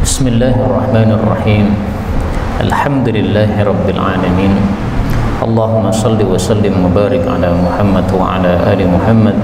Bismillahirrahmanirrahim. Alhamdulillahi rabbil alamin. Allahumma salli wa sallim wa barik ala Muhammad wa ala ali Muhammad.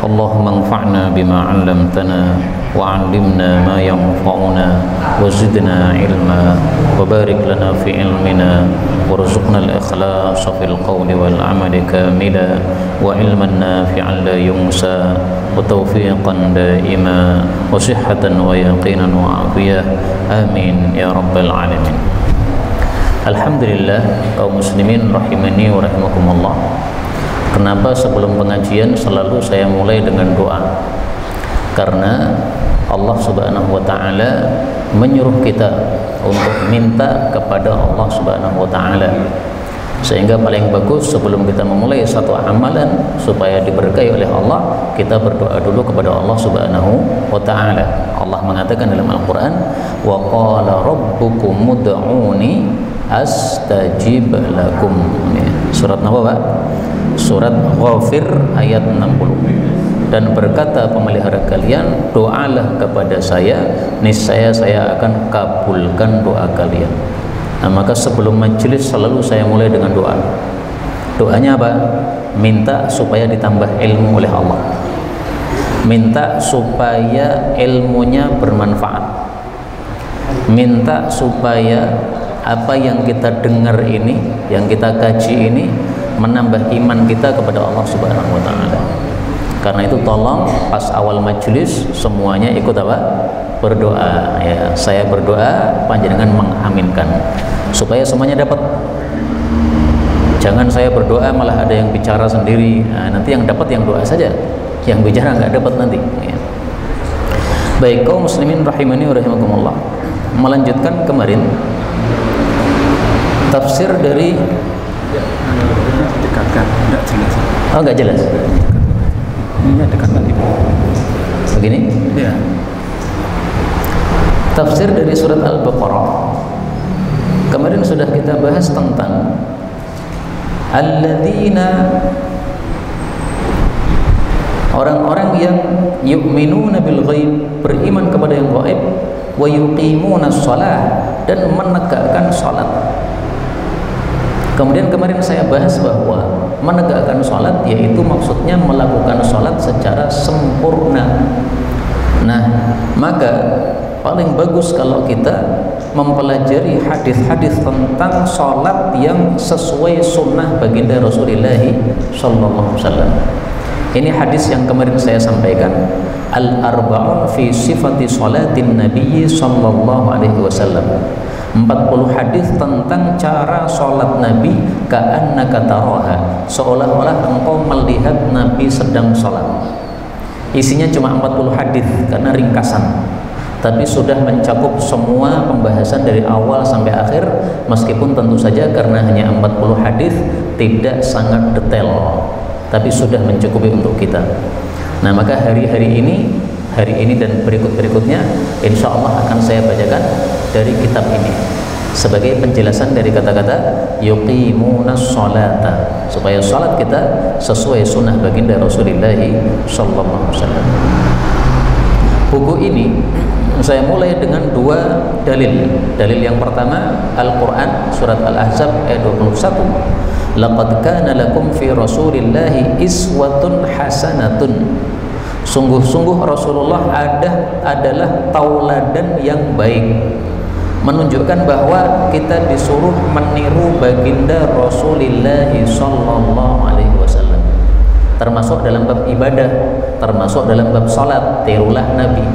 Allahumma anfa'na bima 'allamtana wa 'allimna ma yanfa'una wa zidna ilma wa barik lana fi ilmina warzuqna al-ikhlas fil qawli wal 'amali kamila wa ilman nafi'an la yunsa wa tawfiqan daima wa sihhatan wa yaqinan wa afiyah. Amin ya rabbal alamin. Alhamdulillah, kaum muslimin rahimani wa rahimakumullah. Kenapa sebelum pengajian selalu saya mulai dengan doa? Karena Allah Subhanahu wa taala menyuruh kita untuk minta kepada Allah Subhanahu wa taala. Sehingga paling bagus sebelum kita memulai satu amalan supaya diberkahi oleh Allah, kita berdoa dulu kepada Allah Subhanahu wa taala. Allah mengatakan dalam Al-Qur'an, "Wa qala rabbukum ud'uni astajib lakum." Surat apa, Pak? Surat Ghafir ayat 60. Dan berkata pemelihara kalian, doalah kepada saya, niscaya saya akan kabulkan doa kalian. Nah, maka sebelum majelis selalu saya mulai dengan doa. Doanya apa? Minta supaya ditambah ilmu oleh Allah, minta supaya ilmunya bermanfaat, minta supaya apa yang kita dengar ini, yang kita kaji ini menambah iman kita kepada Allah Subhanahu wa taala. Karena itu tolong pas awal majelis semuanya ikut apa? Berdoa ya. Saya berdoa, panjenengan mengaminkan supaya semuanya dapat. Jangan saya berdoa malah ada yang bicara sendiri. Nah, nanti yang dapat yang doa saja, yang bicara nggak dapat nanti ya. Baik, kaum muslimin rahimani wa rahimakumullah. Melanjutkan kemarin tafsir dari dekatkan, enggak jelas. Oh, enggak jelas. Ini dekatkan Ibu. Begini? Ya. Tafsir dari surat Al-Baqarah. Kemarin sudah kita bahas tentang alladzina, orang-orang yang yu'minuna bil ghaib, beriman kepada yang gaib, wa yuqimuna shalah, dan menegakkan salat. Kemudian kemarin saya bahas bahwa menegakkan sholat yaitu maksudnya melakukan sholat secara sempurna. Nah, maka paling bagus kalau kita mempelajari hadis-hadis tentang sholat yang sesuai sunnah baginda Rasulullah sallallahu alaihi wasallam. Ini hadis yang kemarin saya sampaikan, al-arba'un fi sifati sholatin nabiyyi sallallahu alaihi wasallam. 40 hadis tentang cara sholat Nabi, ka'annaka taraha, seolah-olah engkau melihat Nabi sedang sholat. Isinya cuma 40 hadis karena ringkasan, tapi sudah mencakup semua pembahasan dari awal sampai akhir, meskipun tentu saja karena hanya 40 hadis tidak sangat detail, tapi sudah mencukupi untuk kita. Nah, maka hari ini dan berikut-berikutnya insya Allah akan saya bacakan dari kitab ini sebagai penjelasan dari kata-kata yuqimunas sholata, supaya sholat kita sesuai sunnah baginda Rasulullah sallallahu alaihi wasallam. Buku ini saya mulai dengan dua dalil. Dalil yang pertama Al-Quran surat Al-Ahzab ayat 21. Laqad kana lakum fi Rasulillahi iswatun hasanatun. Sungguh-sungguh Rasulullah adalah tauladan yang baik, menunjukkan bahwa kita disuruh meniru baginda Rasulullah sallallahu alaihi wasallam, termasuk dalam bab ibadah, termasuk dalam bab salat, tirulah Nabi.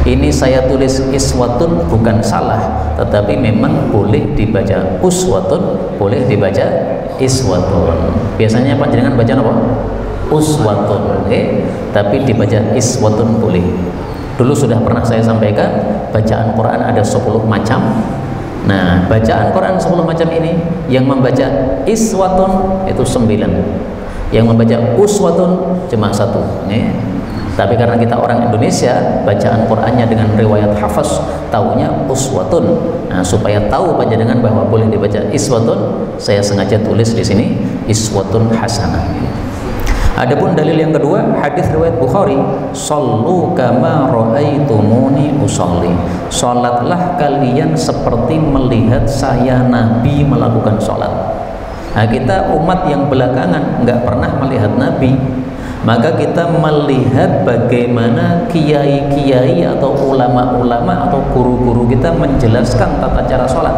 Ini saya tulis iswatun bukan salah, tetapi memang boleh dibaca uswatun, boleh dibaca iswatun. Biasanya panjenengan baca apa? Uswatun, tapi dibaca iswatun boleh. Dulu sudah pernah saya sampaikan, bacaan Quran ada 10 macam. Nah, bacaan Quran 10 macam ini, yang membaca iswatun itu 9, yang membaca uswatun cuma 1. Tapi karena kita orang Indonesia, bacaan Qurannya dengan riwayat hafaz, taunya uswatun. Nah, supaya tahu panjenengan bahwa boleh dibaca iswatun, saya sengaja tulis di sini iswatun hasanah. Adapun dalil yang kedua, hadis riwayat Bukhari, "Shallu kama ra'aitumuni usolli." Salatlah kalian seperti melihat saya Nabi melakukan salat. Nah, kita umat yang belakangan nggak pernah melihat Nabi, maka kita melihat bagaimana kiai-kiai atau ulama-ulama atau guru-guru kita menjelaskan tata cara sholat.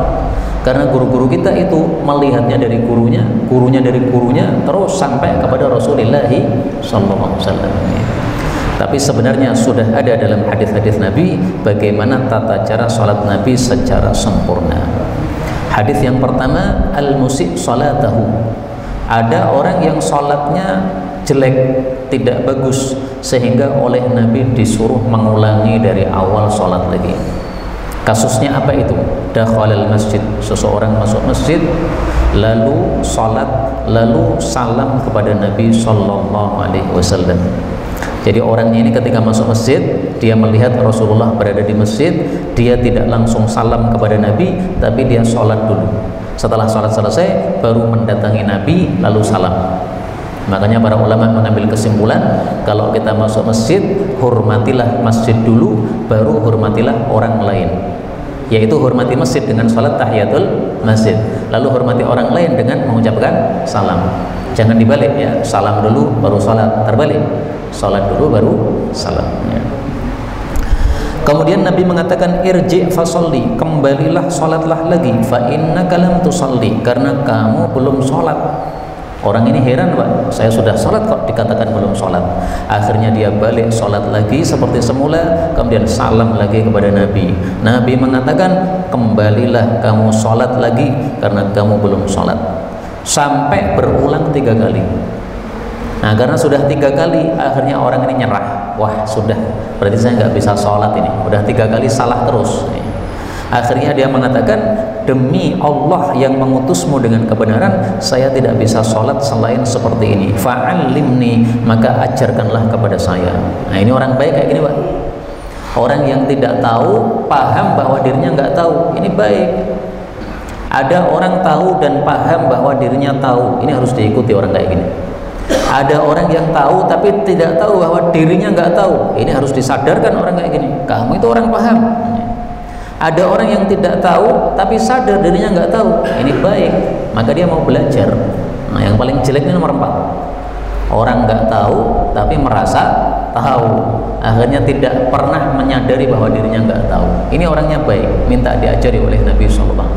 Karena guru-guru kita itu melihatnya dari gurunya, gurunya dari gurunya, terus sampai kepada Rasulullah SAW. Tapi sebenarnya sudah ada dalam hadis-hadis Nabi bagaimana tata cara sholat Nabi secara sempurna. Hadis yang pertama, al-musi' sholatahu. Ada orang yang sholatnya jelek, tidak bagus, sehingga oleh Nabi disuruh mengulangi dari awal sholat lagi. Kasusnya apa itu? Dakhalal masjid, seseorang masuk masjid lalu sholat, lalu salam kepada Nabi Sallallahu Alaihi Wasallam. Jadi orangnya ini ketika masuk masjid, dia melihat Rasulullah berada di masjid, dia tidak langsung salam kepada Nabi, tapi dia sholat dulu. Setelah sholat selesai, baru mendatangi Nabi lalu salam. Makanya para ulama mengambil kesimpulan, kalau kita masuk masjid, hormatilah masjid dulu, baru hormatilah orang lain. Yaitu hormati masjid dengan sholat tahiyatul masjid, lalu hormati orang lain dengan mengucapkan salam. Jangan dibalik ya, salam dulu baru sholat, terbalik, sholat dulu baru salam ya. Kemudian Nabi mengatakan, irji' fasolli, kembalilah sholatlah lagi, fa innaka lam tusalli, karena kamu belum sholat. Orang ini heran, Pak, saya sudah sholat kok dikatakan belum sholat. Akhirnya dia balik sholat lagi seperti semula, kemudian salam lagi kepada Nabi. Nabi mengatakan, kembalilah kamu sholat lagi karena kamu belum sholat. Sampai berulang 3 kali. Nah, karena sudah 3 kali, akhirnya orang ini nyerah. Wah, sudah, berarti saya nggak bisa sholat ini. Udah 3 kali salah terus. Akhirnya dia mengatakan, demi Allah yang mengutusmu dengan kebenaran, saya tidak bisa sholat selain seperti ini. Fa'allimni, maka ajarkanlah kepada saya. Nah, ini orang baik kayak gini, Pak. Orang yang tidak tahu, paham bahwa dirinya nggak tahu, ini baik. Ada orang tahu dan paham bahwa dirinya tahu, ini harus diikuti orang kayak gini. Ada orang yang tahu tapi tidak tahu bahwa dirinya nggak tahu, ini harus disadarkan orang kayak gini. Kamu itu orang paham. Ada orang yang tidak tahu tapi sadar dirinya nggak tahu, ini baik, maka dia mau belajar. Nah, yang paling jelek ini nomor 4, orang nggak tahu tapi merasa tahu, akhirnya tidak pernah menyadari bahwa dirinya nggak tahu. Ini orangnya baik, minta diajari oleh Nabi SAW.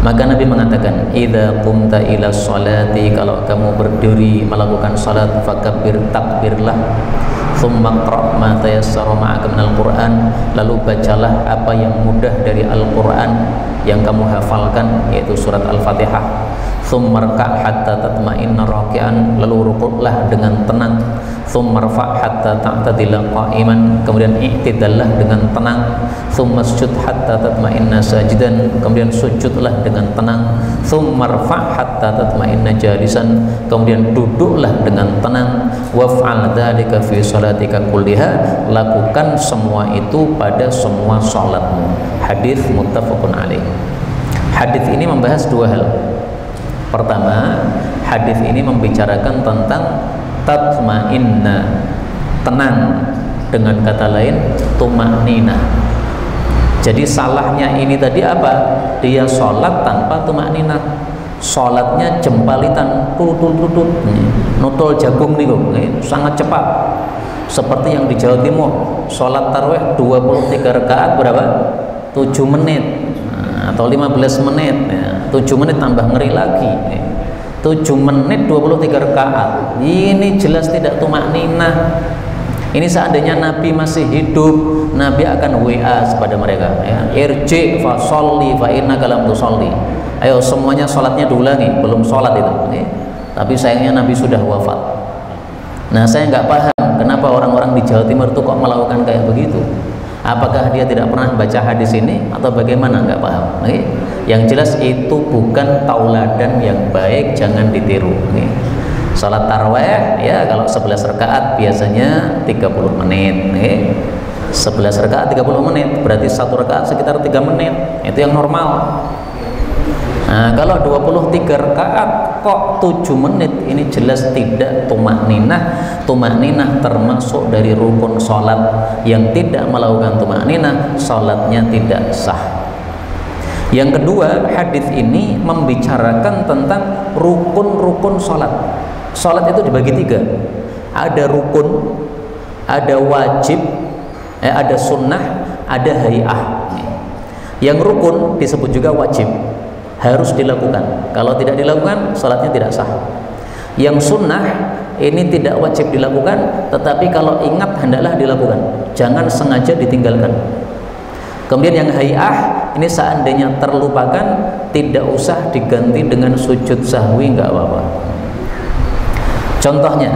Maka Nabi mengatakan, idza qumta ila sholati, kalau kamu berdiri melakukan salat, fakabbir, takbirlah, thumma qra' ma tayassara ma'aka minal Qur'an, lalu bacalah apa yang mudah dari Al-Qur'an yang kamu hafalkan, yaitu surat Al-Fatihah. Thumma rka' hatta tatma'inna raki'an, lalu rukuklah dengan tenang. Thumma rfa' hatta ta'tadila qa'iman, kemudian i'tidallah dengan tenang. Thumma sujud hatta tatma'inna sajidan, kemudian sujudlah dengan tenang. Thumma rfa' hatta tatma'inna jalisan, kemudian duduklah dengan tenang. Waf'al dzalika fi sholatika kulliha, lakukan semua itu pada semua sholatmu. Hadis muttafaqun alaih. Hadis ini membahas 2 hal. Pertama, hadis ini membicarakan tentang tatma'inna, tenang, dengan kata lain tuma'ninah. Jadi salahnya ini tadi apa? Dia sholat tanpa tuma'ninah. Sholatnya jempalitan, tutut, nutol jagung nih kok, sangat cepat. Seperti yang di Jawa Timur, sholat tarawih 23 rakaat berapa? 7 menit atau 15 menit ya. 7 menit tambah ngeri lagi, 7 menit 23 rakaat. Ini jelas tidak tumakninah. Ini seandainya Nabi masih hidup, Nabi akan WA kepada mereka ya, irji fa sholli fa innaka lam tusolli. Ayo semuanya sholatnya diulangi, belum sholat itu ya. Tapi sayangnya Nabi sudah wafat. Nah, saya nggak paham kenapa orang-orang di Jawa Timur itu kok melakukan kayak begitu. Apakah dia tidak pernah baca hadis ini atau bagaimana, nggak paham. Nih, yang jelas itu bukan tauladan yang baik, jangan ditiru. Nih, salat taraweh ya, kalau 11 rakaat biasanya 30 menit. Nih, 11 rakaat 30 menit, berarti 1 rakaat sekitar 3 menit. Itu yang normal. Nah, kalau 23 rakaat kok 7 menit, ini jelas tidak tumakninah. Tumakninah termasuk dari rukun sholat. Yang tidak melakukan tumakninah, sholatnya tidak sah. Yang kedua, hadis ini membicarakan tentang rukun-rukun sholat. Sholat itu dibagi 3. Ada rukun, ada wajib, ada sunnah, ada hay'ah. Yang rukun disebut juga wajib, harus dilakukan. Kalau tidak dilakukan, sholatnya tidak sah. Yang sunnah ini tidak wajib dilakukan, tetapi kalau ingat hendaklah dilakukan, jangan sengaja ditinggalkan. Kemudian yang hay'ah ini seandainya terlupakan, tidak usah diganti dengan sujud sahwi, nggak apa-apa. Contohnya,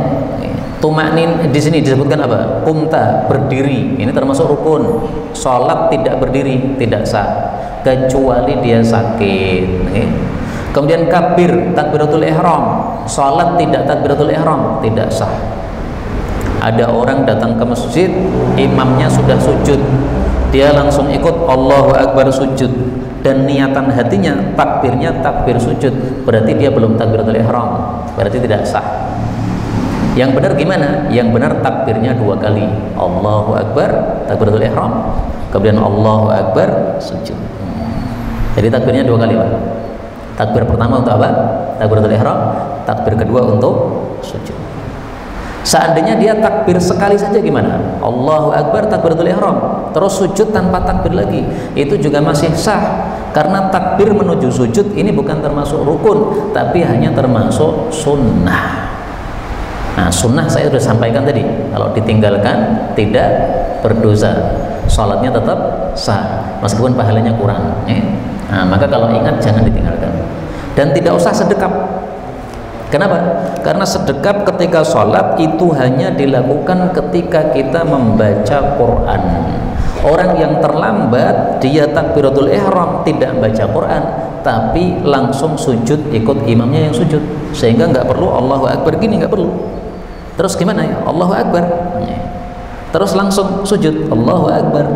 tumaknin di sini disebutkan apa? Qumta, berdiri. Ini termasuk rukun. Sholat tidak berdiri tidak sah, kecuali dia sakit. Kemudian kabir, takbiratul ihram. Sholat tidak takbiratul ihram tidak sah. Ada orang datang ke masjid, imamnya sudah sujud, dia langsung ikut Allahu Akbar sujud, dan niatan hatinya takbirnya takbir sujud, berarti dia belum takbiratul ihram, berarti tidak sah. Yang benar gimana? Yang benar takbirnya 2 kali, Allahu Akbar takbiratul ihram, kemudian Allahu Akbar sujud. Jadi takbirnya 2 kali, Pak. Takbir pertama untuk apa? Takbiratul ihram. Takbir kedua untuk sujud. Seandainya dia takbir sekali saja gimana? Allahu Akbar takbiratul ihram, terus sujud tanpa takbir lagi, itu juga masih sah, karena takbir menuju sujud ini bukan termasuk rukun, tapi hanya termasuk sunnah. Nah, sunnah saya sudah sampaikan tadi, kalau ditinggalkan tidak berdosa, sholatnya tetap sah meskipun pahalanya kurang. Nah, maka kalau ingat jangan ditinggalkan, dan tidak usah sedekap. Kenapa? Karena sedekap ketika sholat itu hanya dilakukan ketika kita membaca Quran. Orang yang terlambat, dia takbiratul ihram tidak baca Quran, tapi langsung sujud ikut imamnya yang sujud, sehingga nggak perlu Allahu Akbar gini, nggak perlu. Terus gimana ya? Allahu Akbar, terus langsung sujud Allahu Akbar.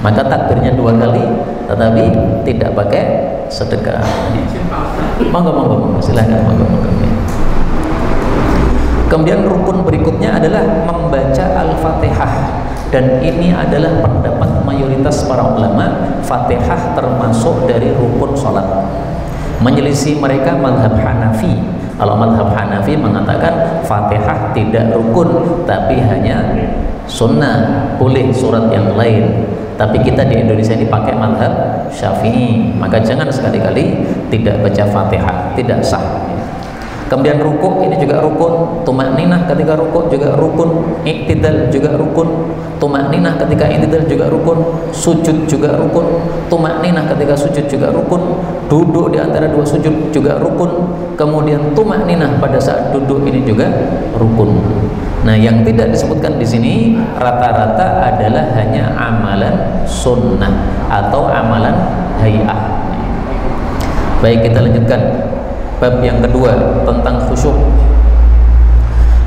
Maka takbirnya 2 kali, tetapi tidak pakai sedekah. Monggo, silahkan, monggo. Kemudian rukun berikutnya adalah membaca Al-Fatihah, dan ini adalah pendapat mayoritas para ulama. Fatihah termasuk dari rukun sholat. Menyelisih mereka mazhab Hanafi. Kalau mazhab Hanafi mengatakan Fatihah tidak rukun, tapi hanya sunnah, boleh surat yang lain. Tapi kita di Indonesia ini pakai mazhab Syafi'i, maka jangan sekali-kali tidak baca Fatihah, tidak sah. Kemudian rukuk ini juga rukun, tumakninah ketika rukuk juga rukun, iktidal juga rukun, tumakninah ketika iktidal juga rukun, sujud juga rukun, tumakninah ketika sujud juga rukun, duduk di antara 2 sujud juga rukun, kemudian tumakninah pada saat duduk ini juga rukun. Nah, yang tidak disebutkan di sini rata-rata adalah hanya amalan sunnah atau amalan hay'ah. Baik, kita lanjutkan. Bab yang kedua tentang khusyuk.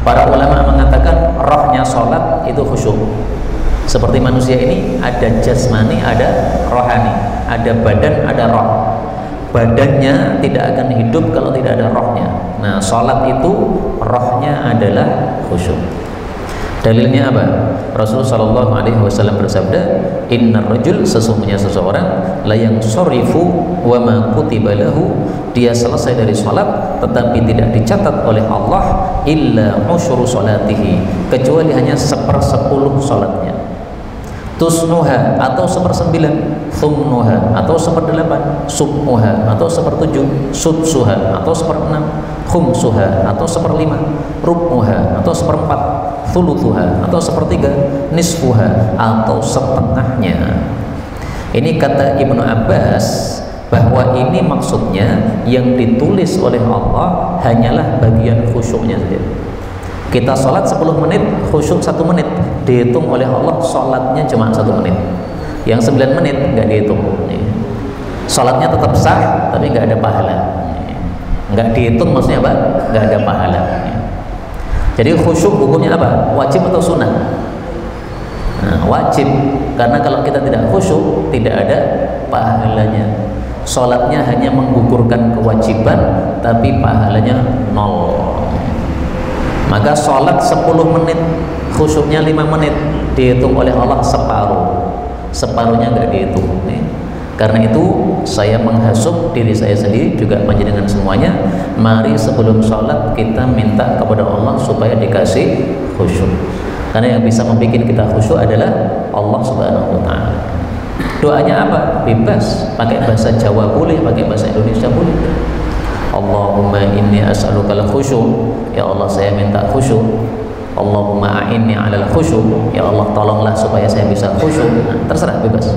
Para ulama mengatakan rohnya sholat itu khusyuk. Seperti manusia ini ada jasmani, ada rohani, ada badan, ada roh. Badannya tidak akan hidup kalau tidak ada rohnya. Nah, sholat itu rohnya adalah khusyuk. Dalilnya apa? Rasulullah SAW bersabda, Innar rajul, sesungguhnya seseorang, la yang sorifu wa ma kutiba lahu, dia selesai dari sholat tetapi tidak dicatat oleh Allah illa usyru sholatihi, kecuali hanya 1/10 sholatnya. Tusnuha atau 1/9, thumnuha atau 1/8, submuha atau 1/7, sudsuha atau 1/6, khumsuha atau 1/5, rubmuha atau 1/4, thuluthuha atau 1/3, nisfuha atau setengahnya. Ini kata Ibnu Abbas, bahwa ini maksudnya yang ditulis oleh Allah hanyalah bagian khusyuknya saja. Kita sholat 10 menit, khusyuk 1 menit, dihitung oleh Allah sholatnya cuma 1 menit. Yang 9 menit nggak dihitung. Sholatnya tetap sah, tapi nggak ada pahala. Nggak dihitung maksudnya apa? Nggak ada pahala. Jadi khusyuk hukumnya apa? Wajib atau sunnah? Nah, wajib, karena kalau kita tidak khusyuk tidak ada pahalanya. sholatnya hanya menggugurkan kewajiban tapi pahalanya 0. Maka sholat 10 menit, khusyuknya 5 menit, dihitung oleh Allah separuhnya nggak dihitung. Karena itu saya menghasut diri saya sendiri, juga panjenengan semuanya, mari sebelum sholat kita minta kepada Allah supaya dikasih khusyuk. Karena yang bisa membuat kita khusyuk adalah Allah Subhanahu wa Ta'ala. Doanya apa? Bebas, pakai bahasa Jawa boleh, pakai bahasa Indonesia boleh. Allahumma inni as'alukal khusyuk, ya Allah saya minta khusyuk. Allahumma a'inni 'alal khusyuk, ya Allah tolonglah supaya saya bisa khusyuk. Nah, terserah, bebas.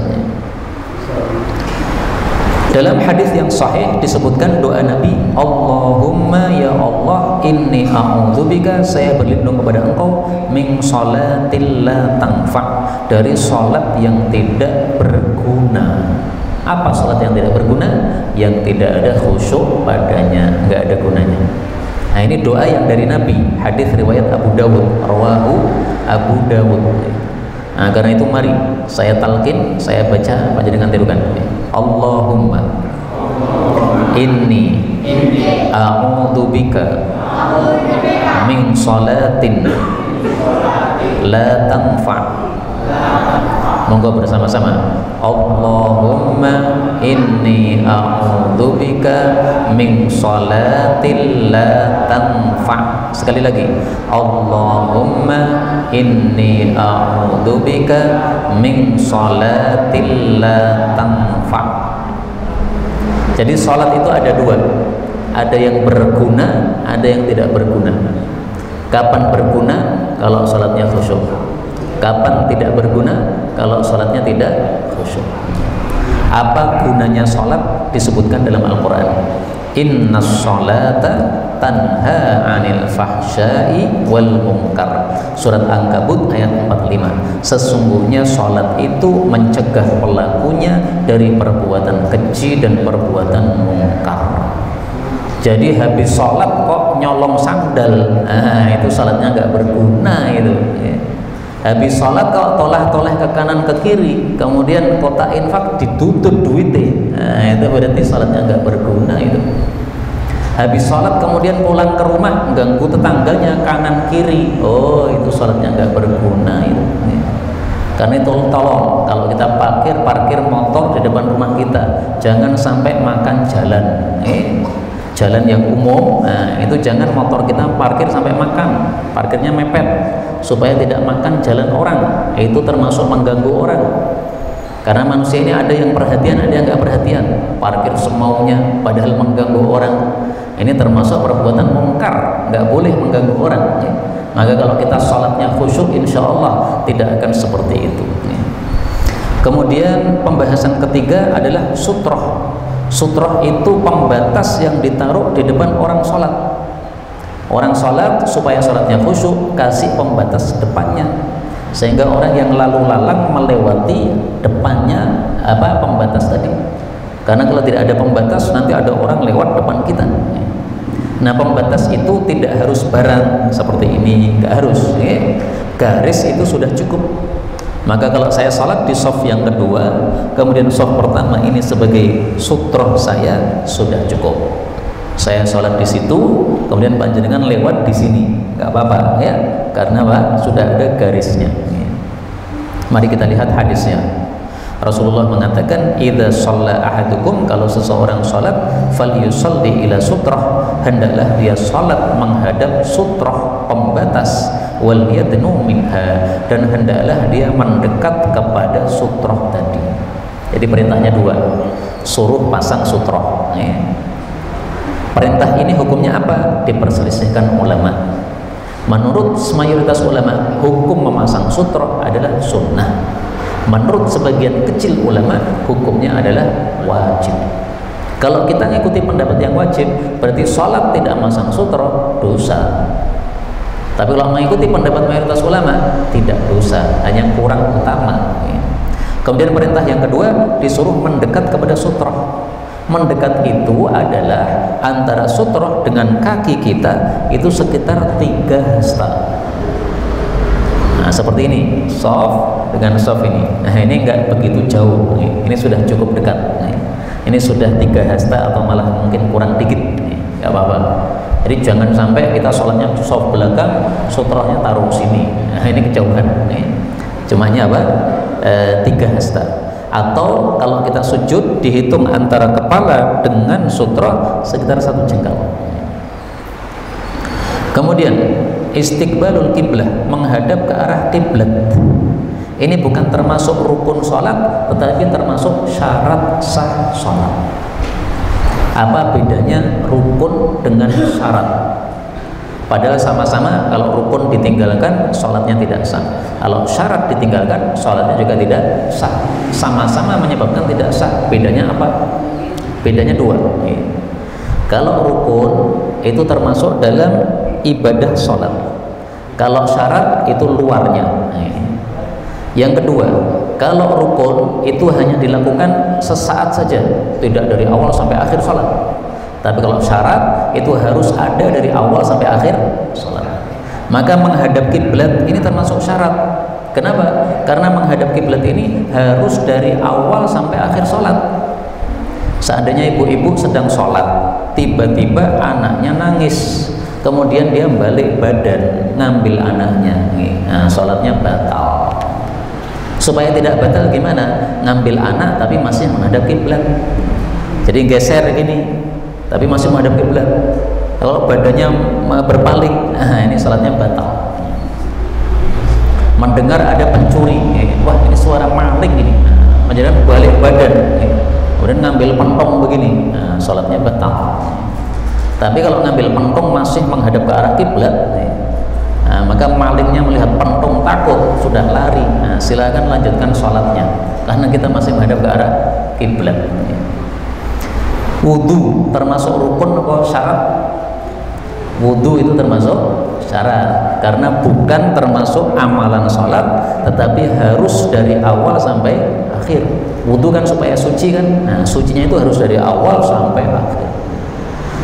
Dalam hadis yang sahih disebutkan doa Nabi, Allahumma ya Allah inni a'udzubika, saya berlindung kepada Engkau, min sholatil la tanfa, dari sholat yang tidak berguna. Apa sholat yang tidak berguna? Yang tidak ada khusyuk padanya, nggak ada gunanya. Nah, ini doa yang dari Nabi, hadis riwayat Abu Dawud, rawahu Abu Dawud. Nah, karena itu mari saya talqin, saya baca, panjenengan tirukan. Allahumma inni a'udzubika min sholatin la tanfa. Monggo bersama-sama. Allahumma inni a'udzubika min sholatin la tanfa. Sekali lagi. Allahumma inni a'udzubika min sholatin la tanfa. Jadi sholat itu ada dua, ada yang berguna, ada yang tidak berguna. Kapan berguna? Kalau sholatnya khusyuk. Kapan tidak berguna? Kalau sholatnya tidak khusyuk. Apa gunanya sholat? Disebutkan dalam Al-Quran, inna sholata tanha 'anil fahsya'i wal munkar. Surat Ankabut ayat 45. Sesungguhnya sholat itu mencegah pelakunya dari perbuatan keji dan perbuatan mungkar. Jadi habis sholat kok nyolong sandal, nah itu sholatnya nggak berguna itu. Habis sholat kok toleh-toleh ke kanan ke kiri, kemudian kotak infak ditutup duitnya, nah itu berarti sholatnya nggak berguna itu. Habis sholat kemudian pulang ke rumah ganggu tetangganya kanan kiri, oh itu sholatnya nggak berguna itu. Karena itu tolong kalau kita parkir motor di depan rumah kita, jangan sampai makan jalan, jalan yang umum. Nah itu jangan motor kita parkir sampai makan, parkirnya mepet supaya tidak makan jalan orang. Itu termasuk mengganggu orang. Karena manusia ini ada yang perhatian, ada yang nggak perhatian. Parkir semaunya padahal mengganggu orang. Ini termasuk perbuatan mungkar, nggak boleh mengganggu orang. Maka kalau kita sholatnya khusyuk, insya Allah tidak akan seperti itu. Kemudian pembahasan ketiga adalah sutroh. Sutroh itu pembatas yang ditaruh di depan orang sholat. Orang sholat supaya sholatnya khusyuk, kasih pembatas depannya, sehingga orang yang lalu lalang melewati depannya pembatas tadi. Karena kalau tidak ada pembatas, nanti ada orang lewat depan kita. Nah, pembatas itu tidak harus barang seperti ini, nggak harus. Garis itu sudah cukup. Maka kalau saya sholat di shaf yang kedua, kemudian shaf pertama ini sebagai sutroh saya, sudah cukup. Saya sholat di situ, kemudian panjenengan lewat di sini, nggak apa-apa ya, karena sudah ada garisnya. Mari kita lihat hadisnya. Rasulullah mengatakan, idza shalla ahadukum, kalau seseorang sholat, falyusalli ila sutrah, hendaklah dia sholat menghadap sutrah, pembatas, wal yadnu minha, dan hendaklah dia mendekat kepada sutrah tadi. Jadi perintahnya dua, suruh pasang sutrah. Perintah ini hukumnya apa? Diperselisihkan ulama. Menurut mayoritas ulama, hukum memasang sutrah adalah sunnah. Menurut sebagian kecil ulama, hukumnya adalah wajib. Kalau kita ngikuti pendapat yang wajib, berarti sholat tidak memasang sutrah dosa. Tapi kalau mengikuti pendapat mayoritas ulama, tidak dosa, hanya kurang utama. Kemudian perintah yang kedua, disuruh mendekat kepada sutrah. Mendekat itu adalah antara sutrah dengan kaki kita itu sekitar 3 hasta. Nah, seperti ini, shaf dengan shaf ini. Nah, ini enggak begitu jauh. Ini sudah cukup dekat. ini sudah 3 hasta atau malah mungkin kurang dikit, nggak apa-apa. Jadi jangan sampai kita sholatnya soft belakang, sutranya taruh sini. Nah, ini kejauhan. Cumanya apa? 3 hasta. Atau kalau kita sujud dihitung antara kepala dengan sutra sekitar 1 jengkal. Kemudian istiqbalul kiblah, menghadap ke arah kiblat. Ini bukan termasuk rukun sholat, tetapi termasuk syarat sah sholat. Apa bedanya rukun dengan syarat? Padahal sama-sama, kalau rukun ditinggalkan sholatnya tidak sah, kalau syarat ditinggalkan sholatnya juga tidak sah. Sama-sama menyebabkan tidak sah. Bedanya apa? Bedanya 2. Kalau rukun itu termasuk dalam ibadah sholat, kalau syarat itu luarnya. Yang kedua, kalau rukun itu hanya dilakukan sesaat saja, tidak dari awal sampai akhir sholat. Tapi kalau syarat itu harus ada dari awal sampai akhir sholat. Maka menghadap kiblat ini termasuk syarat. Kenapa? Karena menghadap kiblat ini harus dari awal sampai akhir sholat. Seandainya ibu-ibu sedang sholat, tiba-tiba anaknya nangis, kemudian dia balik badan ngambil anaknya, nah sholatnya batal. Supaya tidak batal gimana? Ngambil anak tapi masih menghadap kiblat. Jadi geser gini, tapi masih menghadap kiblat. Kalau badannya berpaling, nah ini sholatnya batal. Mendengar ada pencuri, wah ini suara maling ini, menjadikan balik badan, kemudian ngambil pentong begini, nah, sholatnya batal. Tapi kalau ngambil pentong masih menghadap ke arah kiblat, nah, maka malingnya melihat pentong takut, sudah lari, nah, silakan lanjutkan sholatnya karena kita masih menghadap ke arah kiblat. Wudu termasuk rukun atau syarat? Wudu itu termasuk syarat karena bukan termasuk amalan sholat, tetapi harus dari awal sampai akhir. Wudu kan supaya suci kan, nah sucinya itu harus dari awal sampai akhir.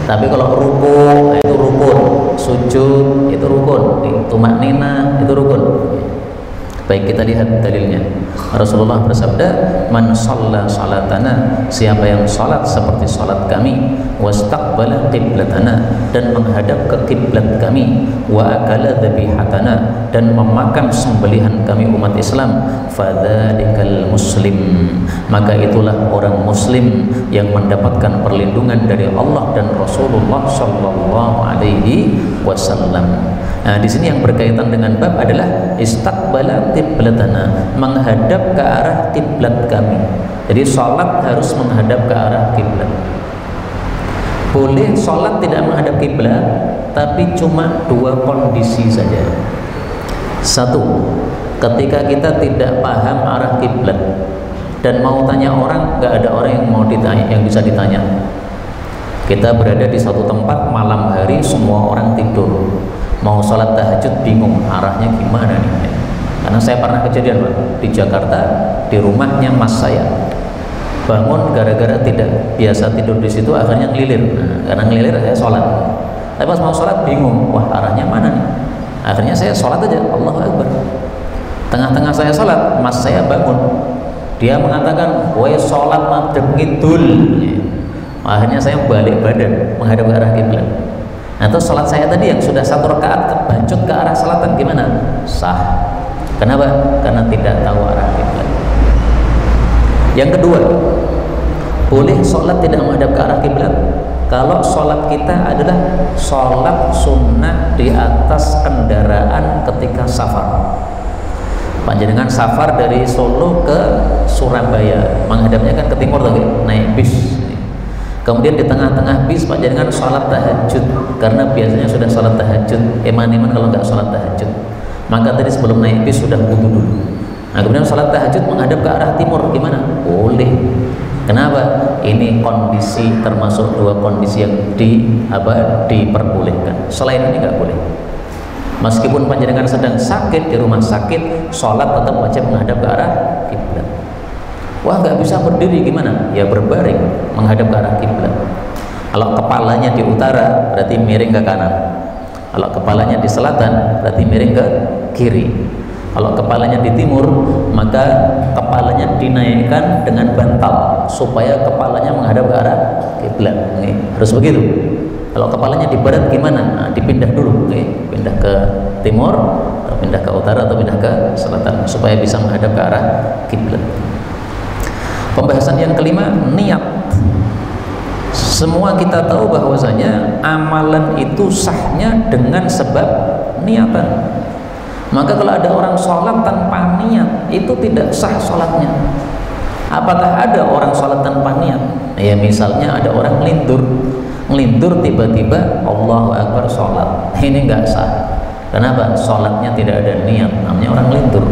Tapi kalau rukun itu rukun, sujud itu rukun, tumaknina itu rukun. Baik, kita lihat dalilnya. Rasulullah bersabda, "Man shalla salatana," siapa yang salat seperti salat kami, wastaqbala qiblatana, dan menghadap ke kiblat kami, wa akala dhabihatana, dan memakan sembelihan kami umat Islam, fadzalikal muslim, maka itulah orang muslim yang mendapatkan perlindungan dari Allah dan Rasulullah sallallahu alaihi wasallam. Nah, di sini yang berkaitan dengan bab adalah istaqbala qiblatana, menghadap ke arah kiblat kami. Jadi salat harus menghadap ke arah kiblat. Boleh salat tidak menghadap kiblat, tapi cuma 2 kondisi saja. 1, ketika kita tidak paham arah kiblat dan mau tanya orang, nggak ada orang yang mau ditanya, yang bisa ditanya. Kita berada di satu tempat malam hari, semua orang tidur. Mau sholat tahajud bingung arahnya gimana nih, karena saya pernah kejadian Pak, di Jakarta, di rumahnya mas saya, bangun gara-gara tidak biasa tidur di situ, akhirnya ngelilir. Nah, karena ngelilir saya sholat, tapi pas mau sholat bingung, wah arahnya mana nih, akhirnya saya sholat aja, Allahu Akbar. Tengah-tengah saya sholat, mas saya bangun, dia mengatakan, "Woi sholat madhep ngidul." Akhirnya saya balik badan menghadap ke arah kiblat. Nah, terus sholat saya tadi yang sudah 1 rakaat kebancut ke arah selatan gimana? Sah. Kenapa? Karena tidak tahu arah kiblat. Yang kedua, boleh sholat tidak menghadap ke arah kiblat kalau sholat kita adalah sholat sunnah di atas kendaraan ketika safar. Panjenengan safar dari Solo ke Surabaya, menghadapnya kan ke timur lagi, naik bis. Kemudian di tengah-tengah bis panjenengan sholat tahajud, karena biasanya sudah sholat tahajud, eman-eman kalau nggak sholat tahajud, maka tadi sebelum naik bis sudah wudu dulu. Nah, kemudian sholat tahajud menghadap ke arah timur, gimana? Boleh. Kenapa? Ini kondisi termasuk 2 kondisi yang diperbolehkan. Selain ini nggak boleh. Meskipun panjenengan sedang sakit di rumah sakit, sholat tetap wajib menghadap ke arah kiblat. Wah, nggak bisa berdiri gimana? Ya berbaring menghadap ke arah kiblat. Kalau kepalanya di utara berarti miring ke kanan. Kalau kepalanya di selatan berarti miring ke kiri. Kalau kepalanya di timur maka kepalanya dinaikkan dengan bantal dibantal supaya kepalanya menghadap ke arah kiblat. Nih, harus begitu. Kalau kepalanya di barat gimana? Nah, dipindah dulu, pindah ke timur, atau pindah ke utara, atau pindah ke selatan supaya bisa menghadap ke arah kiblat. Pembahasan yang kelima, niat. Semua kita tahu bahwasanya amalan itu sahnya dengan sebab niatan. Maka kalau ada orang sholat tanpa niat, itu tidak sah sholatnya. Apakah ada orang sholat tanpa niat? Ya misalnya ada orang ngelindur tiba-tiba Allahu Akbar sholat, ini nggak sah. Kenapa? Sholatnya tidak ada niat, namanya orang ngelindur.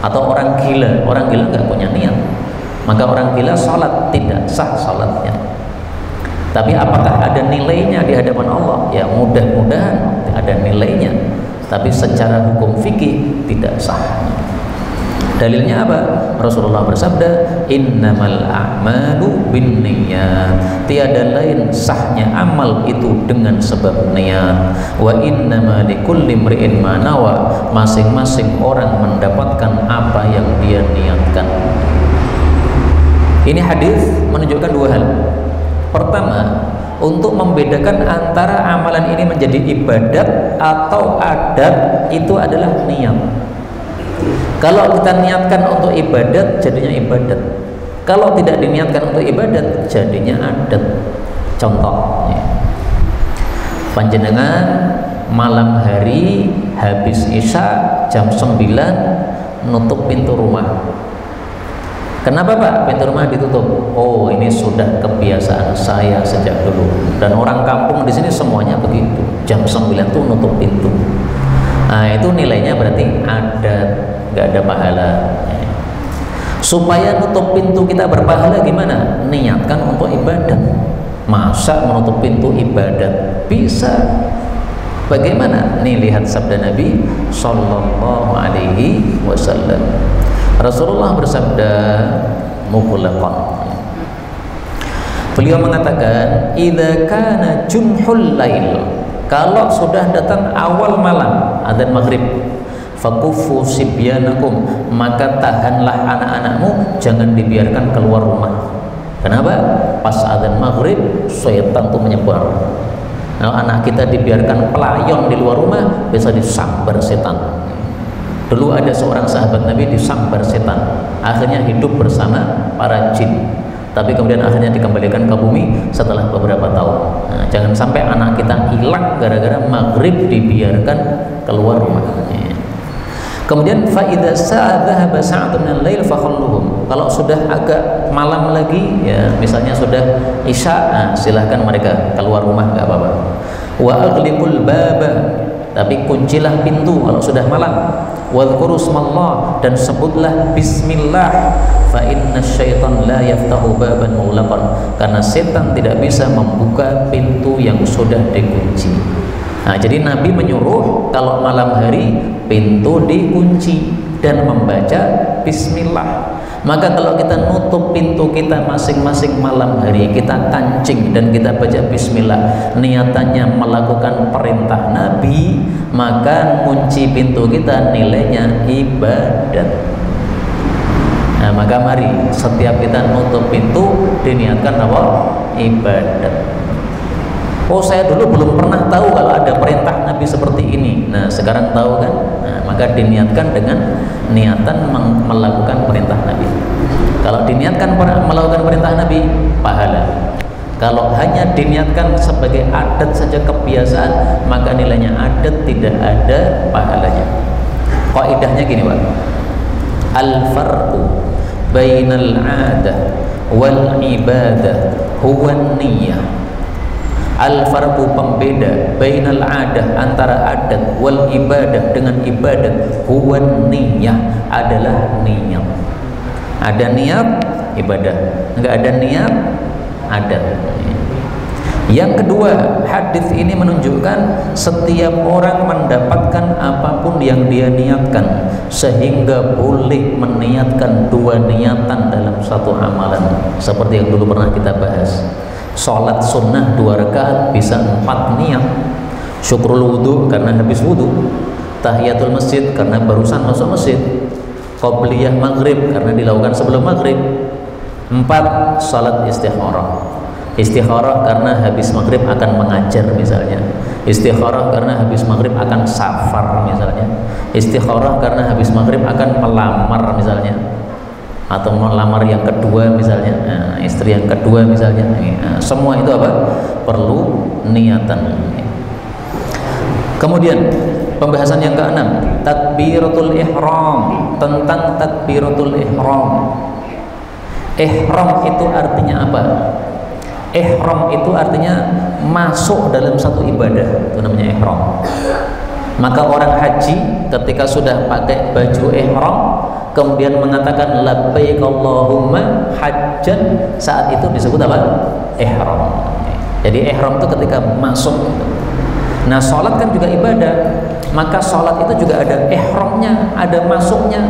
Atau orang gila nggak punya niat, maka orang gila sholat tidak sah sholatnya. Tapi apakah ada nilainya di hadapan Allah? Ya mudah-mudahan ada nilainya, tapi secara hukum fikih tidak sah. Dalilnya apa? Rasulullah bersabda, innamal a'malu binniyat. Tiada lain sahnya amal itu dengan sebab niat. Wa innama likulli imri'in ma nawa. Masing-masing orang mendapatkan apa yang dia niatkan. Ini hadis menunjukkan dua hal. Pertama, untuk membedakan antara amalan ini menjadi ibadat atau adat, itu adalah niat. Kalau kita niatkan untuk ibadat, jadinya ibadat. Kalau tidak diniatkan untuk ibadat, jadinya adat. Contoh, panjenengan malam hari habis isya jam 9 nutup pintu rumah. Kenapa Pak pintu rumah ditutup? Oh, ini sudah kebiasaan saya sejak dulu. Dan orang kampung di sini semuanya begitu. Jam 9 tuh nutup pintu. Nah, itu nilainya berarti adat, nggak ada pahala. Supaya nutup pintu kita berpahala gimana? Niatkan untuk ibadat. Masa menutup pintu ibadat? Bisa. Bagaimana? Nih lihat sabda Nabi Sallallahu Alaihi Wasallam. Rasulullah bersabda mutlaqan. Beliau mengatakan, "Idza kana junhul lail." Kalau sudah datang awal malam, adzan maghrib, fakufu sibyanakum, maka tahanlah anak-anakmu, jangan dibiarkan keluar rumah. Kenapa? Pas adzan maghrib, syaitan tuh menyebar. Kalau anak kita dibiarkan pelayon di luar rumah, bisa disambar setan. Dulu ada seorang sahabat Nabi disambar setan, akhirnya hidup bersama para jin, tapi kemudian akhirnya dikembalikan ke bumi setelah beberapa tahun. Nah, jangan sampai anak kita hilang gara-gara maghrib dibiarkan keluar rumah. Kemudian faida dhahaba sa'atun minal lail fakhalluhum. Kalau sudah agak malam lagi, ya misalnya sudah isya, nah, silahkan mereka keluar rumah, nggak apa-apa. Wa aghliqul baba, tapi kuncilah pintu kalau sudah malam. Wadhkuru smallah, dan sebutlah bismillah. Fa inna syaitan la yaftahu baban mughlaqan, karena setan tidak bisa membuka pintu yang sudah dikunci. Nah, jadi Nabi menyuruh kalau malam hari pintu dikunci dan membaca bismillah. Maka kalau kita nutup pintu kita masing-masing malam hari, kita kancing dan kita baca bismillah, niatannya melakukan perintah Nabi, maka kunci pintu kita nilainya ibadat. Nah, maka mari setiap kita nutup pintu diniatkan apa? Ibadat. Oh, saya dulu belum pernah tahu kalau ada perintah Nabi seperti ini. Nah, sekarang tahu kan? Nah, maka diniatkan dengan niatan melakukan perintah Nabi. Kalau diniatkan melakukan perintah Nabi, pahala. Kalau hanya diniatkan sebagai adat saja, kebiasaan, maka nilainya adat, tidak ada pahalanya. Kaidahnya gini, Pak. Al-farqu bainal 'adah wal ibadah huwa niyyah. Al-farqu, pembeda, bainal adah, antara adat, wal ibadah, dengan ibadat, huwa niyyah, adalah niat. Ada niat, ibadah. Enggak ada niat, adat. Yang kedua, hadis ini menunjukkan setiap orang mendapatkan apapun yang dia niatkan, sehingga boleh meniatkan dua niatan dalam satu amalan, seperti yang dulu pernah kita bahas. Sholat sunnah 2 rakaat bisa 4 niat. Syukrul wudhu karena habis wudhu. Tahiyatul masjid karena barusan masuk masjid. Qobliyah maghrib karena dilakukan sebelum maghrib. 4. Salat istikharah. Istikharah karena habis maghrib akan mengajar misalnya. Istikharah karena habis maghrib akan safar misalnya. Istikharah karena habis maghrib akan melamar misalnya, atau melamar yang kedua misalnya, istri yang kedua misalnya. Semua itu apa? Perlu niatan. Kemudian pembahasan yang ke-6, takbiratul ihram. Tentang takbiratul ihram. Ihram itu artinya apa? Ihram itu artinya masuk dalam satu ibadah, itu namanya ihram. Maka orang haji ketika sudah pakai baju ihram kemudian mengatakan labbaik Allahumma hajjan, saat itu disebut apa? Ihram. Jadi ihram itu ketika masuk. Nah, sholat kan juga ibadah, maka sholat itu juga ada ihramnya, ada masuknya.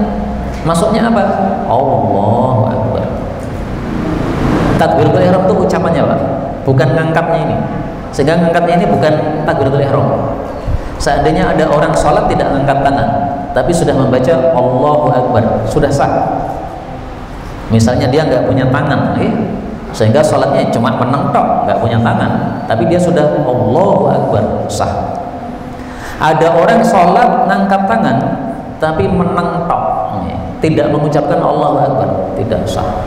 Masuknya apa? Allahu Akbar. Takbiratul ihram itu ucapannya Pak, bukan ngangkatnya ini. Sehingga ngangkatnya ini bukan takbiratul ihram. Seandainya ada orang sholat tidak ngangkat tangan, tapi sudah membaca Allahu Akbar, sudah sah. Misalnya dia nggak punya tangan, sehingga sholatnya cuma meneng tok, nggak punya tangan, tapi dia sudah Allahu Akbar, sah. Ada orang sholat ngangkat tangan, tapi meneng tok, tidak mengucapkan Allahu Akbar, tidak sah.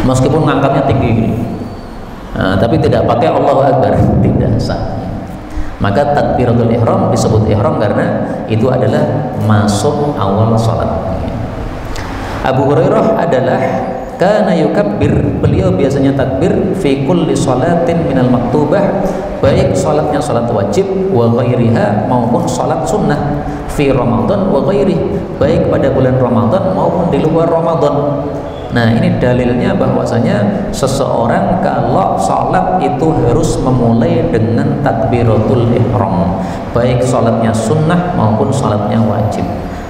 Meskipun ngangkatnya tinggi, tapi tidak pakai Allahu Akbar, tidak sah. Maka takbiratul ihram disebut ihram karena itu adalah masuk awal sholat. Abu Hurairah adalah kana yukabbir, beliau biasanya takbir fi kulli sholatin minal maktubah, baik sholatnya sholat wajib wa ghairiha maupun sholat sunnah, fi Ramadan wa ghairih, baik pada bulan Ramadan maupun di luar Ramadan. Nah, ini dalilnya bahwasanya seseorang kalau sholat itu harus memulai dengan takbiratul ihram, baik sholatnya sunnah maupun sholatnya wajib,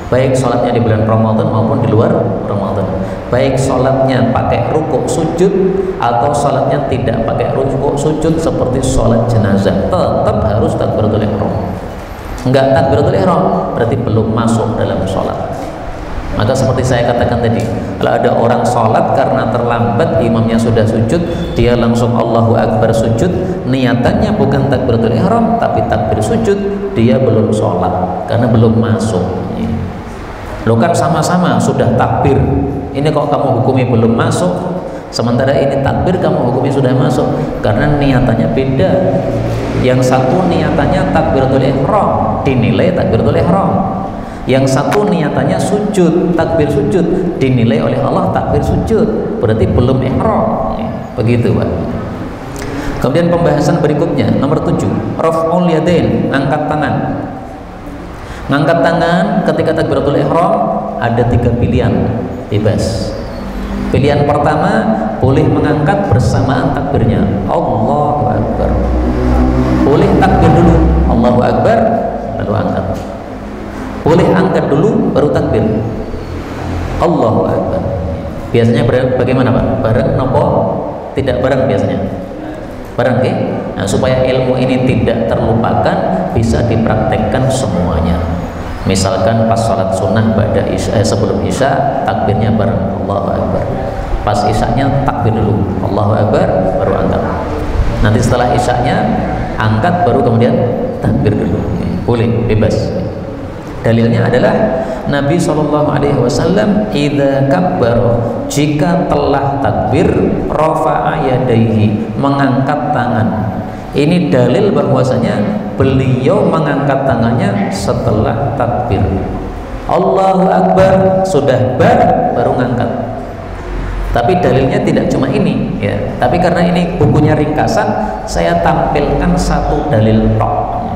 baik sholatnya di bulan Ramadan maupun di luar Ramadan, baik sholatnya pakai rukuk sujud atau sholatnya tidak pakai rukuk sujud seperti sholat jenazah, tetap harus takbiratul ihram. Enggak takbiratul ihram berarti belum masuk dalam sholat. Maka seperti saya katakan tadi, kalau ada orang sholat karena terlambat, imamnya sudah sujud, dia langsung Allahu Akbar sujud, niatannya bukan takbiratul ihram tapi takbir sujud, dia belum sholat karena belum masuk. Lo kan sama-sama sudah takbir, ini kok kamu hukumi belum masuk, sementara ini takbir kamu hukumi sudah masuk, karena niatannya beda. Yang satu niatannya takbiratul ihram, dinilai takbiratul ihram. Yang satu niatannya sujud, takbir sujud, dinilai oleh Allah takbir sujud, berarti belum ihram. Begitu Pak. Kemudian pembahasan berikutnya nomor 7, raf'ul yadain, angkat tangan. Ngangkat tangan ketika takbiratul ihram ada 3 pilihan, bebas. Pilihan pertama, boleh mengangkat bersamaan takbirnya, Allahu Akbar. Boleh takbir dulu, Allahu Akbar, lalu angkat. Boleh angkat dulu baru takbir, Allahu Akbar. Biasanya bagaimana Pak? Bareng nopo? Tidak bareng biasanya? Bareng, Nah, supaya ilmu ini tidak terlupakan, bisa dipraktekkan semuanya. Misalkan pas sholat sunnah pada isya, sebelum isya takbirnya bareng Allahu Akbar. Pas isyanya takbir dulu Allahu Akbar baru angkat. Nanti setelah isyanya angkat baru kemudian takbir dulu. Boleh, bebas. Dalilnya adalah Nabi SAW idza kabbar, jika telah takbir, rafa'a yadaihi, mengangkat tangan. Ini dalil bahwasanya beliau mengangkat tangannya setelah takbir. Allahu Akbar sudah baru ngangkat. Tapi dalilnya tidak cuma ini ya. Tapi karena ini bukunya ringkasan, saya tampilkan satu dalil tok.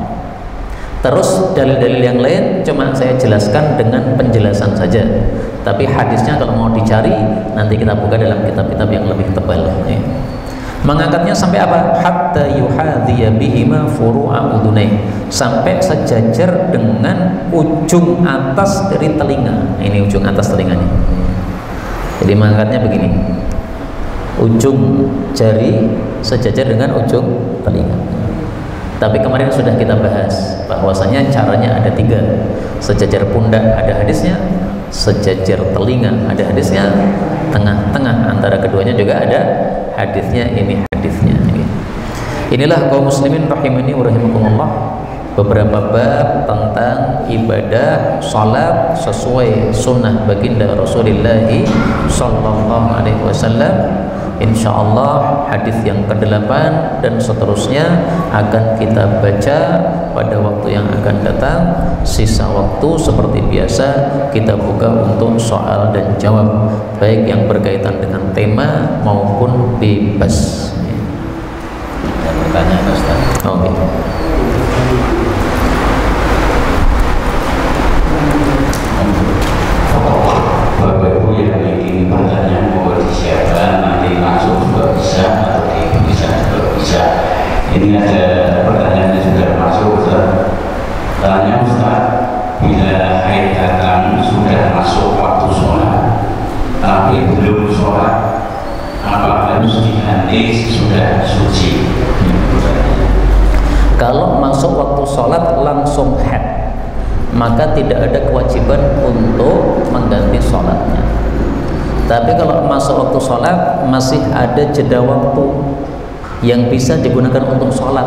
Terus dalil-dalil yang lain cuma saya jelaskan dengan penjelasan saja. Tapi hadisnya kalau mau dicari nanti kita buka dalam kitab-kitab yang lebih tebal. Mengangkatnya sampai apa? Hatta yuhadhiya bihima furu'a udunai, sampai sejajar dengan ujung atas dari telinga. Ini ujung atas telinganya. Jadi mengangkatnya begini. Ujung jari sejajar dengan ujung telinga. Tapi kemarin sudah kita bahas bahwasanya caranya ada 3. Sejajar pundak ada hadisnya, sejajar telinga ada hadisnya, tengah-tengah antara keduanya juga ada hadisnya. Ini hadisnya. Inilah kaum muslimin rahimani wa rahimakumullah, beberapa bab tentang ibadah salat sesuai sunnah baginda Rasulullah sallallahu alaihi wasallam. Insyaallah hadis yang ke-8 dan seterusnya akan kita baca pada waktu yang akan datang. Sisa waktu seperti biasa kita buka untuk soal dan jawab, baik yang berkaitan dengan tema maupun bebas. Pertanyaan Ustaz. Oke. Bapak Ibu yang ingin pertanyaan mau disiapkan, nanti langsung juga bisa atau bisa juga bisa. Ini ada pertanyaan yang sudah masuk, Ustaz. Tanya Ustaz, bila haid datang sudah masuk waktu sholat tapi belum sholat, apa harus diganti sudah suci? Kalau masuk waktu sholat langsung haid, maka tidak ada kewajiban untuk mengganti sholatnya. Tapi kalau masuk waktu sholat masih ada jeda waktu yang bisa digunakan untuk sholat,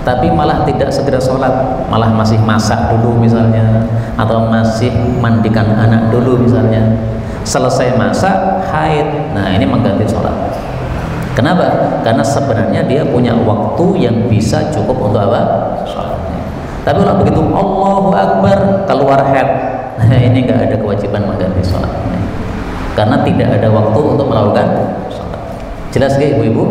tapi malah tidak segera sholat, malah masih masak dulu misalnya, atau masih mandikan anak dulu misalnya. Selesai masak, haid, nah ini mengganti sholat. Kenapa? Karena sebenarnya dia punya waktu yang bisa cukup untuk apa? Sholatnya. Tapi kalau begitu Allahu Akbar keluar haid, nah ini nggak ada kewajiban mengganti sholat, karena tidak ada waktu untuk melakukan sholat. Jelas gak ibu-ibu?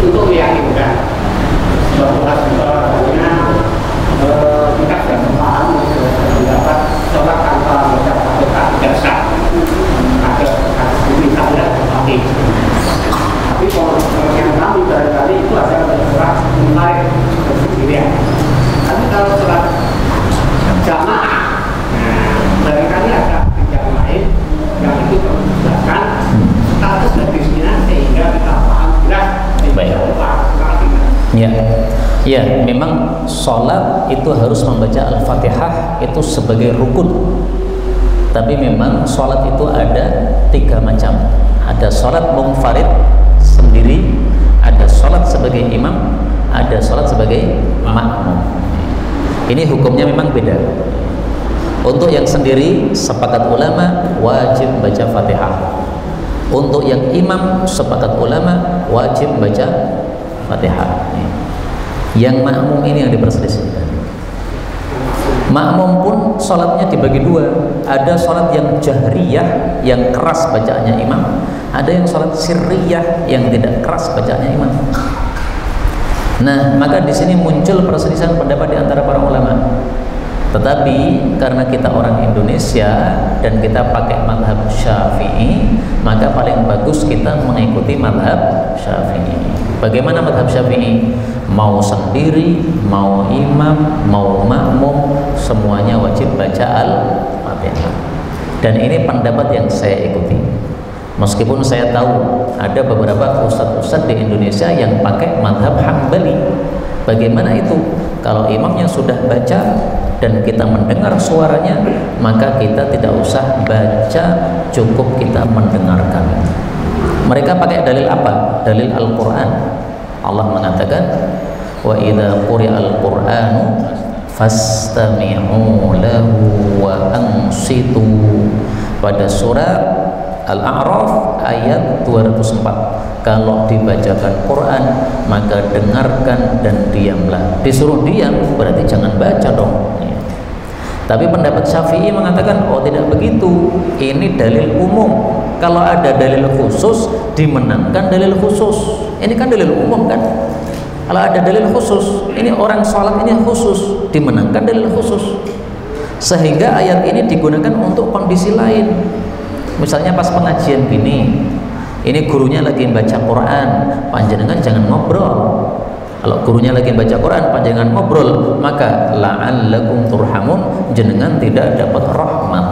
Untuk meyakinkan bahwa sebenarnya kita sudah paham mendapat sholat tanpa baca Fatihah tidak sah, ada misalnya tapi kalau yang kami barangkali itu adalah sholat mulai bersendirian. Tapi kalau sholat jamaah, barangkali ada yang lain yang itu perlu dijelaskan status hadisnya sehingga kita paham jelas. Ya, ya, memang sholat itu harus membaca Al-Fatihah itu sebagai rukun. Tapi memang sholat itu ada 3 macam. Ada sholat munfarid sendiri, ada sholat sebagai imam, ada sholat sebagai makmum. Ini hukumnya memang beda. Untuk yang sendiri, sepakat ulama wajib baca Fatihah. Untuk yang imam, sepakat ulama wajib baca Fatihah. Yang makmum ini yang diperselisihkan. Makmum pun sholatnya dibagi 2. Ada sholat yang jahriyah, yang keras bacaannya imam. Ada yang sholat sirriyah, yang tidak keras bacaannya imam. Nah, maka di sini muncul perselisihan pendapat di antara para ulama. Tetapi karena kita orang Indonesia dan kita pakai mazhab Syafi'i, maka paling bagus kita mengikuti mazhab Syafi'i. Bagaimana mazhab Syafi'i? Mau sendiri, mau imam, mau makmum, semuanya wajib baca Al-Fatihah. Dan ini pendapat yang saya ikuti. Meskipun saya tahu ada beberapa ustadz-ustadz di Indonesia yang pakai mazhab Hambali. Bagaimana itu? Kalau imamnya sudah baca dan kita mendengar suaranya, maka kita tidak usah baca, cukup kita mendengarkan. Mereka pakai dalil apa? Dalil Al-Quran. Allah mengatakan, wa idza quri'al Qur'anu fastami'u lahu wa ansitu. Pada surat Al-A'raf ayat 204. Kalau dibacakan Quran maka dengarkan dan diamlah. Disuruh diam berarti jangan baca dong. Tapi pendapat Syafi'i mengatakan, oh tidak begitu, ini dalil umum. Kalau ada dalil khusus, dimenangkan dalil khusus. Ini kan dalil umum kan. Kalau ada dalil khusus, ini orang sholat ini khusus, dimenangkan dalil khusus. Sehingga ayat ini digunakan untuk kondisi lain. Misalnya pas pengajian gini, ini gurunya lagi baca Quran, panjenengan jangan ngobrol. Kalau gurunya lagi baca Quran, panjenengan ngobrol, maka la'allakum turhamun, jenengan tidak dapat rahmat.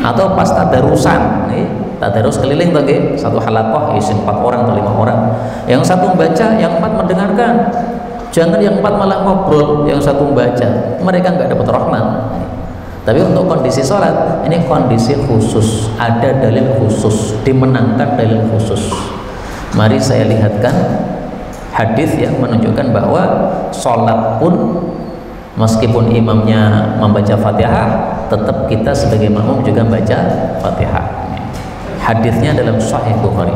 Atau pas tadarusan, tadarus keliling lagi, satu halaqah isi 4 orang atau 5 orang, yang satu membaca, yang 4 mendengarkan. Jangan yang 4 malah ngobrol, yang satu membaca, mereka nggak dapat rahmat. Tapi untuk kondisi sholat, ini kondisi khusus, ada dalil khusus, dimenangkan dalil khusus. Mari saya lihatkan hadis yang menunjukkan bahwa sholat pun meskipun imamnya membaca Fatihah, tetap kita sebagai makmum juga baca Fatihah. Hadisnya dalam Sahih Bukhari.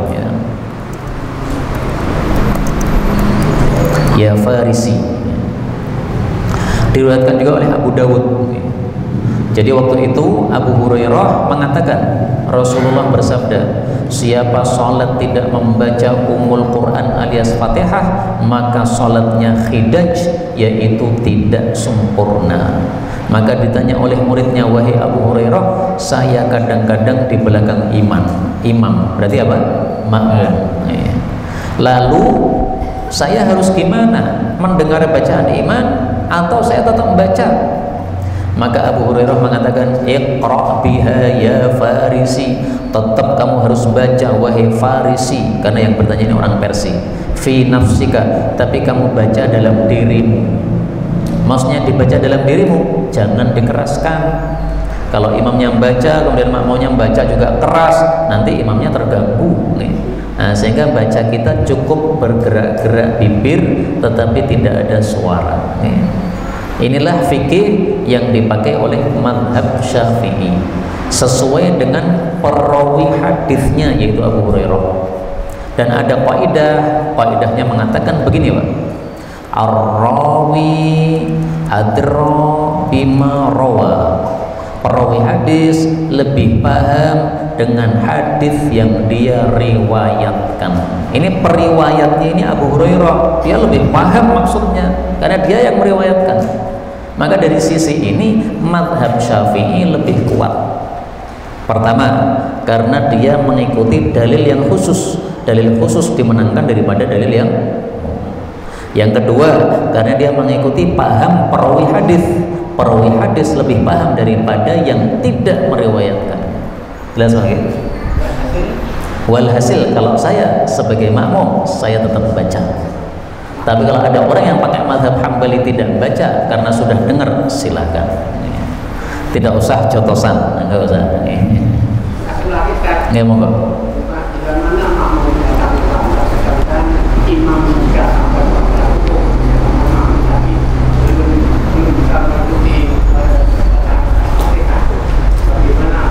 Ya Farisi, diriwayatkan juga oleh Abu Dawud. Jadi waktu itu Abu Hurairah mengatakan, Rasulullah bersabda, siapa sholat tidak membaca Ummul Quran alias Fatihah, maka sholatnya khidaj, yaitu tidak sempurna. Maka ditanya oleh muridnya, wahai Abu Hurairah, saya kadang-kadang di belakang imam, berarti apa? Makmum. Lalu saya harus gimana? Mendengar bacaan imam atau saya tetap membaca? Maka Abu Hurairah mengatakan, iqra' biha ya Farisi, tetap kamu harus baca wahai Farisi, karena yang bertanya ini orang Persia. Fi nafsika, tapi kamu baca dalam dirimu. Maksudnya dibaca dalam dirimu, jangan dikeraskan. Kalau imamnya membaca, kemudian makmumnya membaca juga keras, nanti imamnya terganggu. Nah, sehingga baca kita cukup bergerak-gerak bibir, tetapi tidak ada suara. Inilah fikih yang dipakai oleh mazhab Syafi'i sesuai dengan perawi hadisnya, yaitu Abu Hurairah. Dan ada kaidahnya mengatakan begini, Pak. Ar-rawi adra bima rawa. Perawi hadis lebih paham dengan hadis yang dia riwayatkan. Ini periwayatnya ini Abu Hurairah, dia lebih paham maksudnya karena dia yang meriwayatkan. Maka dari sisi ini mazhab Syafi'i lebih kuat. Pertama, karena dia mengikuti dalil yang khusus. Dalil khusus dimenangkan daripada dalil yang umum. Yang kedua, karena dia mengikuti paham perawi hadis. Perawi hadis lebih paham daripada yang tidak meriwayatkan. Jelas lagi? Walhasil, kalau saya sebagai makmum, saya tetap baca. Tapi kalau ada orang yang pakai mazhab Hambali tidak baca karena sudah dengar, silakan. Tidak usah jotosan, enggak usah. Satu lagi kan, Nggak monggo. bagaimana makmum datang sedangkan imam juga sampai pada hukum, tapi belum bisa mengikuti bagaimana?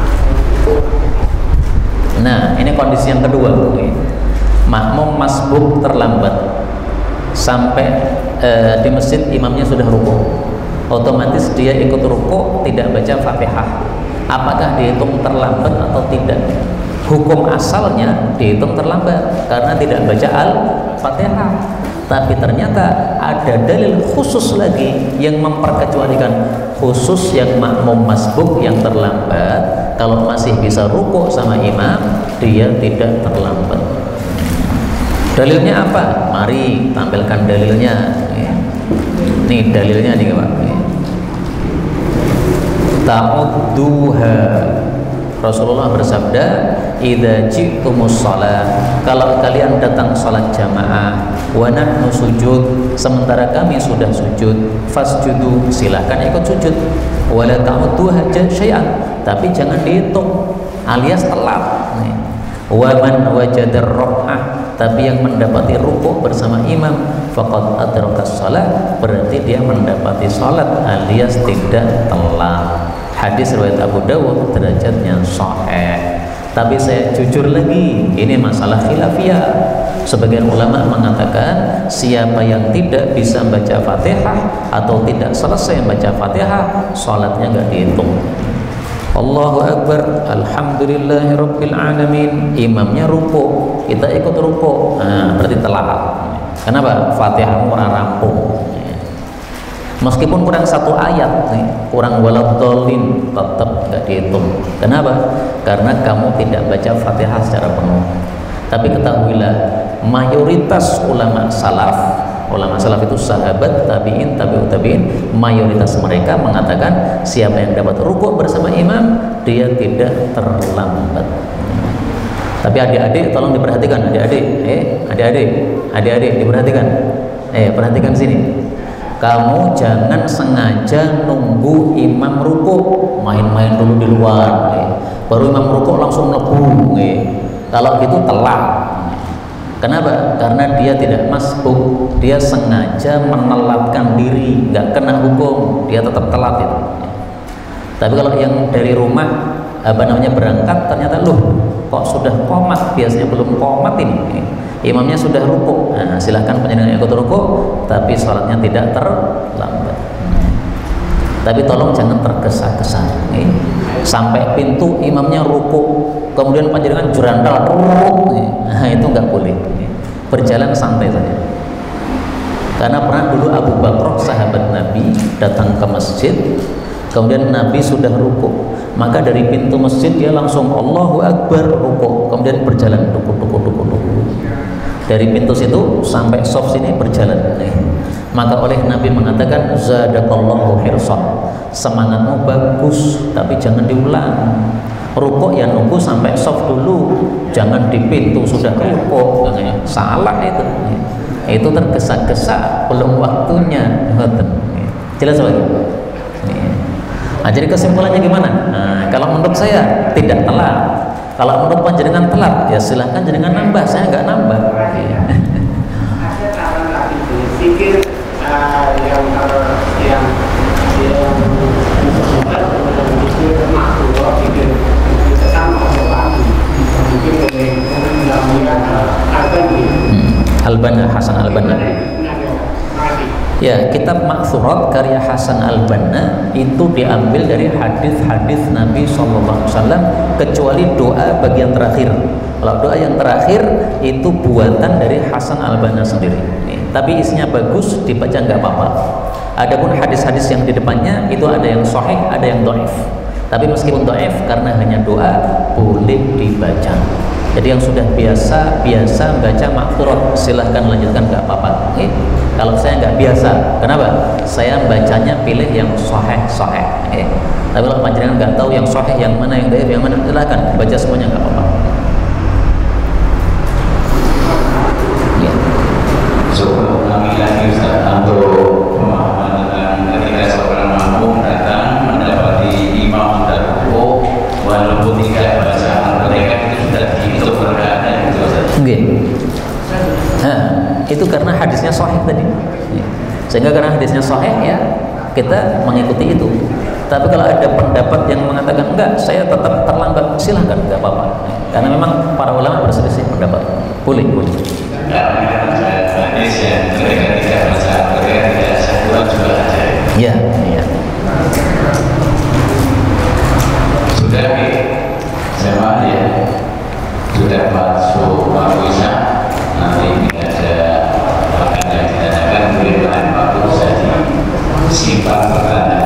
Nah, ini kondisi yang kedua. Makmum masbuk terlambat sampai di masjid imamnya sudah rukuk, otomatis dia ikut rukuk tidak baca Fatihah. Apakah dihitung terlambat atau tidak? Hukum asalnya dihitung terlambat karena tidak baca Al-Fatihah. Tapi ternyata ada dalil khusus lagi yang memperkecualikan, khusus yang makmum masbuk yang terlambat, kalau masih bisa rukuk sama imam, dia tidak terlambat. Dalilnya apa? Mari tampilkan dalilnya. Nih dalilnya nih Pak. Ta'udduha. Rasulullah bersabda, idza ji'tumus shalah, kalau kalian datang salat jamaah, wa nahnu sujud, sementara kami sudah sujud, fasjudu, silakan ikut sujud, wa la ta'udduha syai'an, tapi jangan dihitung alias telat. Wa man wajadar rak'ah, tapi yang mendapati rukuk bersama imam, faqad adrakas shalah, berarti dia mendapati salat alias tidak telat. Hadis riwayat Abu Dawud, derajatnya sahih. Tapi saya jujur lagi, ini masalah khilafiyah. Sebagian ulama mengatakan siapa yang tidak bisa baca Fatihah atau tidak selesai baca Fatihah, sholatnya nggak dihitung. Allahu Akbar, Alhamdulillahirabbil alamin, imamnya ruku, kita ikut ruku, nah berarti telat. Kenapa? Fatihah kurang rampung. Meskipun kurang satu ayat nih, kurang waladhdallin, tetap nggak dihitung. Kenapa? Karena kamu tidak baca Fatihah secara penuh. Tapi ketahuilah, mayoritas ulama salaf itu sahabat, tabi'in, tabi'ut tabi'in, mayoritas mereka mengatakan siapa yang dapat rukuk bersama imam, dia tidak terlambat. Tapi adik-adik tolong diperhatikan, adik-adik diperhatikan. Perhatikan sini. Kamu jangan sengaja nunggu imam rukuk, main-main dulu di luar, baru imam rukuk langsung mlebu. Kalau gitu telat. Kenapa? Karena dia tidak masbuk, dia sengaja menelatkan diri, nggak kena hukum, dia tetap telat itu. Tapi kalau yang dari rumah berangkat, ternyata kok sudah qomat, biasanya belum qomat ini, imamnya sudah rukuk, nah silahkan penjenengan ikut rukuk, tapi sholatnya tidak terlambat. Tapi tolong jangan tergesa-gesa, sampai pintu imamnya rukuk, kemudian panjenengan jurandal, nah itu nggak boleh. Berjalan santai saja. Karena pernah dulu Abu Bakar sahabat Nabi datang ke masjid, kemudian Nabi sudah rukuk, maka dari pintu masjid dia langsung Allahu Akbar rukuk, kemudian berjalan duk. Dari pintu situ sampai sof sini berjalan. Maka oleh Nabi mengatakan zadakallahu hirsan, semangatmu bagus tapi jangan diulang. Rukuk ya nunggu sampai soft dulu, jangan di pintu sudah rukuk, salah itu. Itu tergesa-gesa, belum waktunya. Jelas lagi. Nah, jadi kesimpulannya gimana? Nah, kalau menurut saya tidak telat. Kalau menurut panjenengan telat, ya silahkan jenengan nambah, saya nggak nambah. Ada saran lagi, pikir yang makhluk, pikir sesama orang, mungkin boleh melakukan Al-Banna, Hasan Al-Banna. Ya, kitab Ma'thurat karya Hasan Al-Banna itu diambil dari hadis-hadis Nabi SAW, kecuali doa bagian terakhir. Kalau doa yang terakhir itu buatan dari Hasan Al-Banna sendiri. Tapi isinya bagus, dibaca nggak apa-apa. Adapun hadis-hadis yang di depannya itu ada yang sahih, ada yang dhaif. Tapi meskipun dhaif, karena hanya doa, boleh dibaca. Jadi yang sudah biasa baca Ma'thurat, silahkan lanjutkan, nggak apa-apa. Kalau saya nggak biasa, kenapa? Saya bacanya pilih yang sahih. Tapi kalau panjenengan nggak tahu yang sahih yang mana, yang dhaif yang mana, silahkan baca semuanya, nggak apa-apa. Ya. Kami lagi Ustaz untuk pemahaman tentang ketika seorang makmum datang mendapati imam sudah rukuk walaupun tidak baca Al-Fatihah, itu sudah dihitung berkata itu Ustaz. Nah, itu karena hadisnya sahih tadi. Sehingga karena hadisnya sahih ya kita mengikuti itu. Tapi kalau ada pendapat yang mengatakan enggak, saya tetap terlambat, silahkan, enggak apa-apa. Karena memang para ulama berselisih pendapat. Boleh. Hadis yang ketika tidak baca Al-Fatihah tidak satuan juga ada. Iya. Sudah jemaah ya, sudah masuk waktu Isya. Nanti ada akan yang ditanyakan boleh bahan waktu bisa disimpan pertanyaan.